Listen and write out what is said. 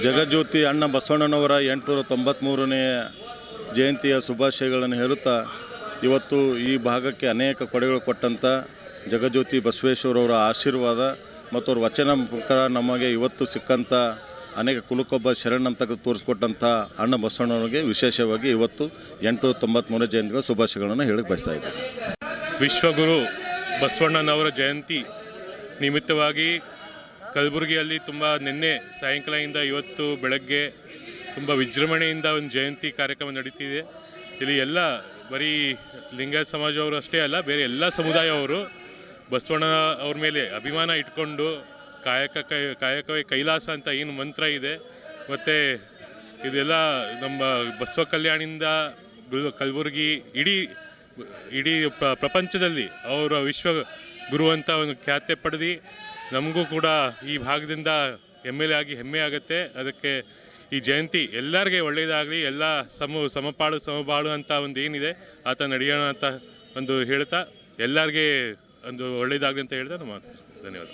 ಜಗಜ್ಯೋತಿ ಅಣ್ಣ ಬಸವಣ್ಣನವರ 893ನೇ ಜಯಂತಿಯ ಶುಭಾಶಯಗಳನ್ನು ಹೇಳುತ್ತಾ, ಇವತ್ತು ಈ ಭಾಗಕ್ಕೆ ಅನೇಕ ಕೊಡುಗೆಗಳು ಕೊಟ್ಟಂಥ ಜಗಜ್ಯೋತಿ ಬಸವೇಶ್ವರವರ ಆಶೀರ್ವಾದ ಮತ್ತು ಅವ್ರ ವಚನ ಪ್ರಕಾರ ನಮಗೆ ಇವತ್ತು ಸಿಕ್ಕಂಥ ಅನೇಕ ಕುಲಕ್ಕೊಬ್ಬ ಶರಣ ಅಂತ ತೋರಿಸ್ಕೊಟ್ಟಂಥ ಅಣ್ಣ ಬಸವಣ್ಣವರಿಗೆ ವಿಶೇಷವಾಗಿ ಇವತ್ತು 893ನೇ ಜಯಂತಿಗಳ ಶುಭಾಶಯಗಳನ್ನು ಹೇಳಕ್ಕೆ ಬಯಸ್ತಾ ಇದ್ದೇನೆ. ವಿಶ್ವಗುರು ಬಸವಣ್ಣನವರ ಜಯಂತಿ ನಿಮಿತ್ತವಾಗಿ ಕಲಬುರಗಿಯಲ್ಲಿ ತುಂಬ ನಿನ್ನೆ ಸಾಯಂಕಾಲದಿಂದ ಇವತ್ತು ಬೆಳಗ್ಗೆ ತುಂಬ ವಿಜೃಂಭಣೆಯಿಂದ ಒಂದು ಜಯಂತಿ ಕಾರ್ಯಕ್ರಮ ನಡೀತಿದೆ. ಇಲ್ಲಿ ಎಲ್ಲ ಬರೀ ಲಿಂಗಾಯತ ಸಮಾಜವರು ಅಷ್ಟೇ ಅಲ್ಲ, ಬೇರೆ ಎಲ್ಲ ಸಮುದಾಯವರು ಬಸವಣ್ಣ ಅವ್ರ ಮೇಲೆ ಅಭಿಮಾನ ಇಟ್ಕೊಂಡು ಕಾಯಕವೇ ಕೈಲಾಸ ಅಂತ ಏನು ಮಂತ್ರ ಇದೆ, ಮತ್ತು ಇದೆಲ್ಲ ನಮ್ಮ ಬಸವ ಕಲ್ಯಾಣಿಂದ ಕಲಬುರಗಿ ಇಡೀ ಪ್ರಪಂಚದಲ್ಲಿ ಅವರ ವಿಶ್ವ ಗುರು ಅಂತ ಒಂದು ಖ್ಯಾತೆ ಪಡೆದು ನಮಗೂ ಕೂಡ ಈ ಭಾಗದಿಂದ MLA ಆಗಿ ಹೆಮ್ಮೆ ಆಗುತ್ತೆ. ಅದಕ್ಕೆ ಈ ಜಯಂತಿ ಎಲ್ಲರಿಗೆ ಒಳ್ಳೆಯದಾಗಲಿ, ಎಲ್ಲ ಸಮಬಾಳು ಅಂತ ಒಂದು ಏನಿದೆ ಆತ ನಡೆಯೋಣ ಅಂತ ಒಂದು ಹೇಳ್ತಾ ಎಲ್ಲರಿಗೆ ಒಂದು ಒಳ್ಳೆಯದಾಗಲಿ ಅಂತ ಹೇಳ್ತಾ ನಮ್ಮ ಧನ್ಯವಾದ.